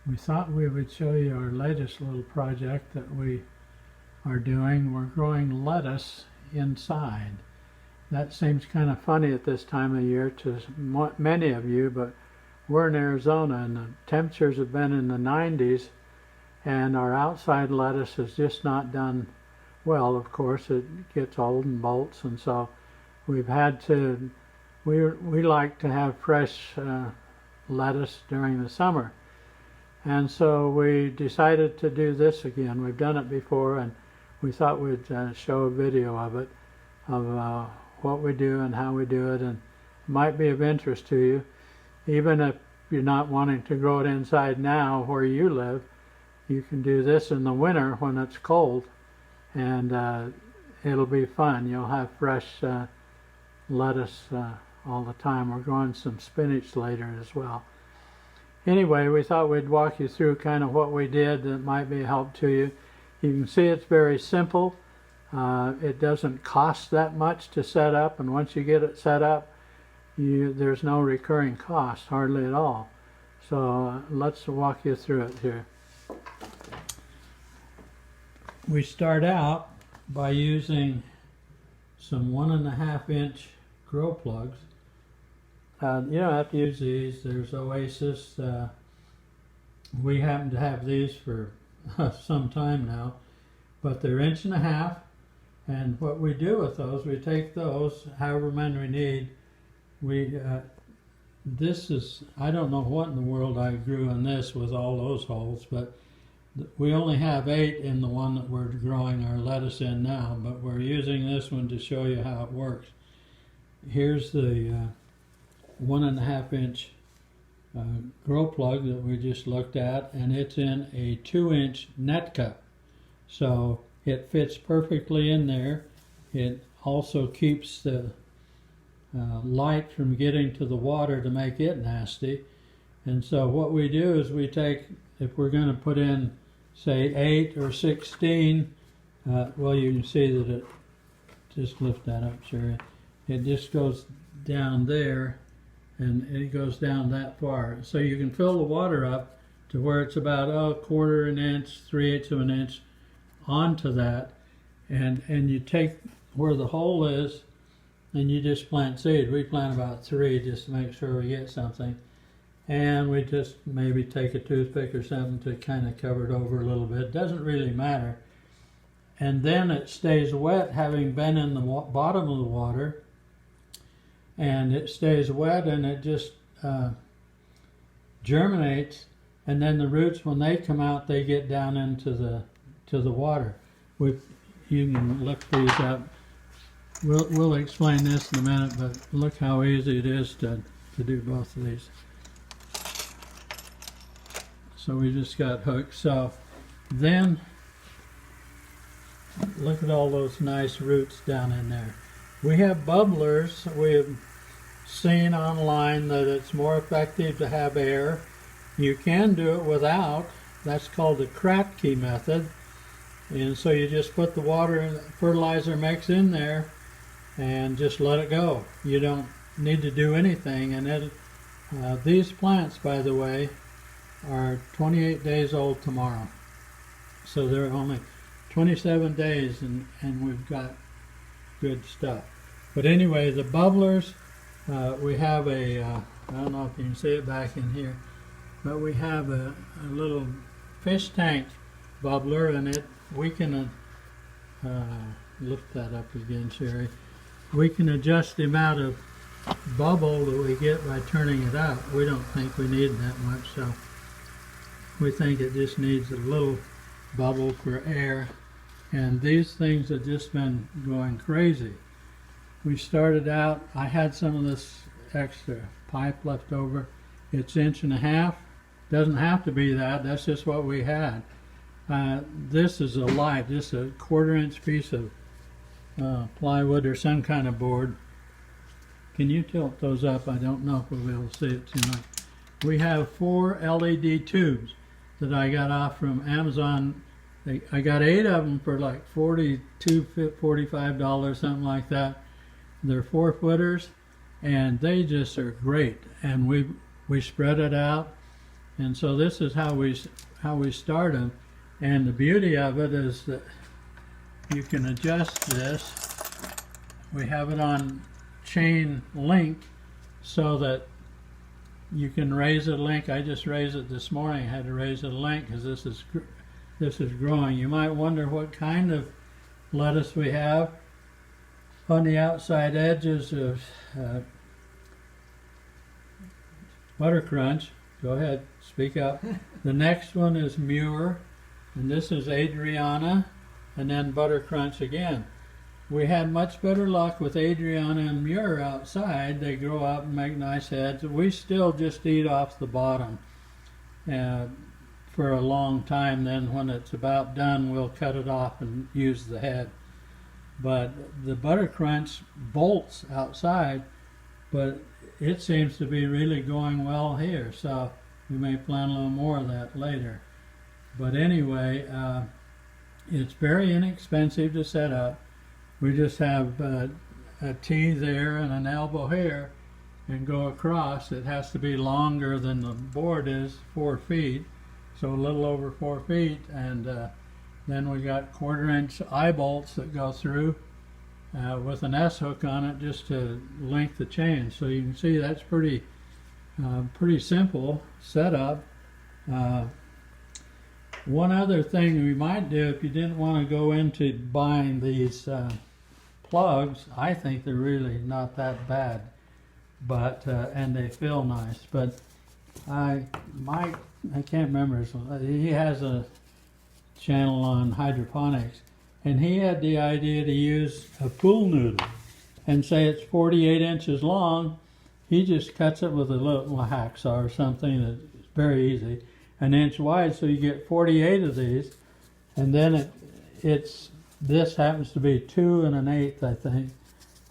We thought we would show you our latest little project that we are doing. We're growing lettuce inside. That seems kind of funny at this time of year to many of you, but we're in Arizona and the temperatures have been in the 90s and our outside lettuce has just not done well. Of course, it gets old and bolts, and so we've had to, we like to have fresh lettuce during the summer. And so we decided to do this again. We've done it before, and we thought we'd show a video of it, of what we do and how we do it, and it might be of interest to you. Even if you're not wanting to grow it inside now where you live, you can do this in the winter when it's cold, and it'll be fun. You'll have fresh lettuce all the time. We're growing some spinach later as well. Anyway, we thought we'd walk you through kind of what we did that might be a help to you. You can see it's very simple. It doesn't cost that much to set up, and once you get it set up, there's no recurring cost, hardly at all. So let's walk you through it here. We start out by using some 1.5 inch grow plugs. You don't have to use these. There's Oasis. We happen to have these for some time now, but they're 1.5 inches. And what we do with those, we take those, however many we need. This is, I don't know what in the world I grew in this with all those holes, but we only have 8 in the one that we're growing our lettuce in now, but we're using this one to show you how it works. Here's the 1.5 inch grow plug that we just looked at, and it's in a 2 inch net cup. So it fits perfectly in there. It also keeps the light from getting to the water to make it nasty. And so what we do is we take, if we're going to put in say 8 or 16, well, you can see that it, just lift that up, Sherry. It just goes down there, and it goes down that far. So you can fill the water up to where it's about 1/4 inch, 3/8 of an inch onto that, and you take where the hole is and you just plant seed. We plant about 3 just to make sure we get something, and we just maybe take a toothpick or something to kind of cover it over a little bit. Doesn't really matter. And then it stays wet, having been in the bottom of the water, and it stays wet, and it just germinates, and then the roots, when they come out, they get down into the water. You can lift these up. We'll explain this in a minute, but look how easy it is to do both of these. So we just got hooked. So then look at all those nice roots down in there. We have bubblers. We've seen online that it's more effective to have air. You can do it without. That's called the Kratky method. And so you just put the water and fertilizer mix in there and just let it go. You don't need to do anything. And these plants, by the way, are 28 days old tomorrow. So they're only 27 days, and we've got good stuff. But anyway, the bubblers, we have a, I don't know if you can see it back in here, but we have a little fish tank bubbler, and we can lift that up again, Sherry. We can adjust the amount of bubble that we get by turning it up. We don't think we need that much, so we think it just needs a little bubble for air. And these things have just been going crazy. We started out, I had some of this extra pipe left over. It's 1.5 inches. Doesn't have to be that, that's just what we had. This is a light, just a 1/4 inch piece of plywood or some kind of board. Can you tilt those up? I don't know if we'll be able to see it too much. We have 4 LED tubes that I got off from Amazon. I got 8 of them for like $42, $45, something like that. They're 4-footers, and they just are great. And we spread it out, And so this is how we start them. And the beauty of it is that you can adjust this. We have it on chain link so that you can raise a link. I just raised it this morning. I had to raise a link because this is growing. You might wonder what kind of lettuce we have. On the outside edges of Butter Crunch. Go ahead, speak up. The next one is Muir, and this is Adriana, and then Butter Crunch again. We had much better luck with Adriana and Muir outside. They grow up and make nice heads. We still just eat off the bottom for a long time. Then when it's about done, we'll cut it off and use the head. But the Butter Crunch bolts outside, but it seems to be really going well here, so we may plant a little more of that later. But anyway, it's very inexpensive to set up. We just have a T there and an elbow here and go across. It has to be longer than the board is, 4 feet, so a little over 4 feet, and then we got 1/4-inch eye bolts that go through with an S hook on it just to link the chain. So you can see that's pretty simple setup. One other thing we might do if you didn't want to go into buying these plugs, I think they're really not that bad, but and they feel nice. But I can't remember. He has a channel on hydroponics, and he had the idea to use a pool noodle and say it's 48 inches long. He just cuts it with a little hacksaw or something that's very easy, an inch wide, so you get 48 of these, and then this happens to be 2 1/8, I think.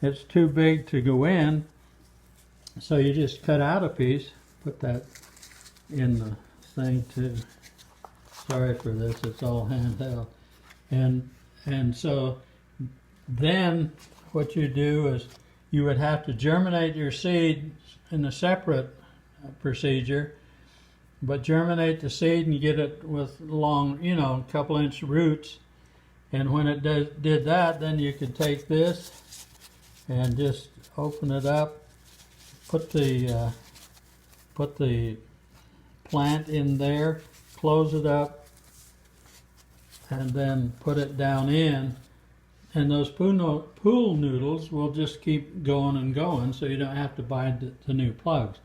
It's too big to go in, so you just cut out a piece, put that in the thing too. Sorry for this, it's all handheld. And so then what you do is you would have to germinate your seed in a separate procedure, but germinate the seed and get it with long, couple-inch roots. And when it did that, then you could take this and just open it up, put the plant in there, close it up, and then put it down in, and those pool noodles will just keep going and going, so you don't have to buy the new plugs.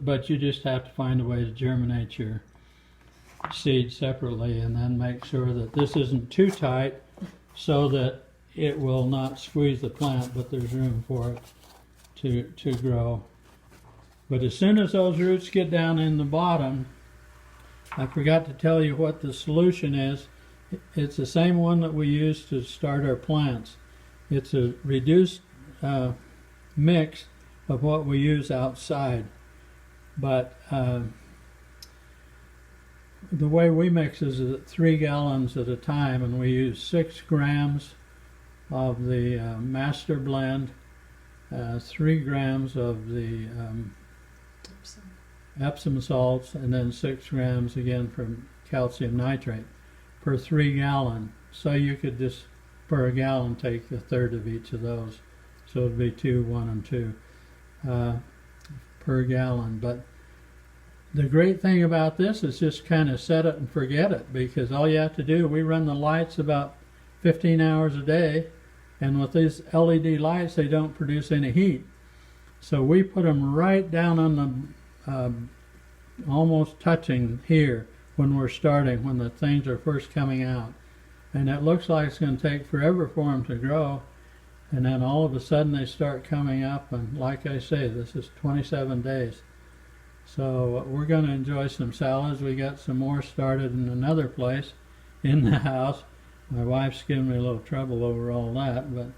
But you just have to find a way to germinate your seed separately, and then make sure that this isn't too tight so that it will not squeeze the plant, but there's room for it to grow. But as soon as those roots get down in the bottom, I forgot to tell you what the solution is. It's the same one that we use to start our plants. It's a reduced mix of what we use outside. But the way we mix is at 3 gallons at a time, and we use 6 grams of the master blend, 3 grams of the Epsom salts, and then 6 grams again from calcium nitrate per 3 gallon. So you could just, per a gallon, take 1/3 of each of those. So it'd be 2, 1, and 2 per gallon. But the great thing about this is just kind of set it and forget it, because all you have to do, we run the lights about 15 hours a day, and with these LED lights, they don't produce any heat. So we put them right down on the almost touching here when we're starting, when the things are first coming out. And it looks like it's going to take forever for them to grow, and then all of a sudden they start coming up, and like I say, this is 27 days. So we're going to enjoy some salads. We got some more started in another place in the house. My wife's giving me a little trouble over all that, but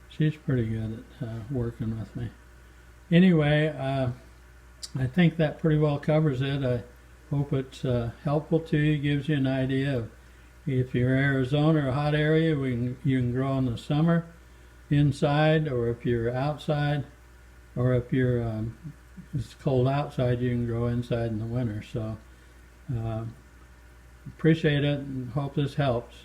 she's pretty good at working with me. Anyway, I think that pretty well covers it. I hope it's helpful to you, gives you an idea of, if you're Arizona or a hot area, you can grow in the summer inside, or if you're outside, or if you're it's cold outside, you can grow inside in the winter. So appreciate it and hope this helps.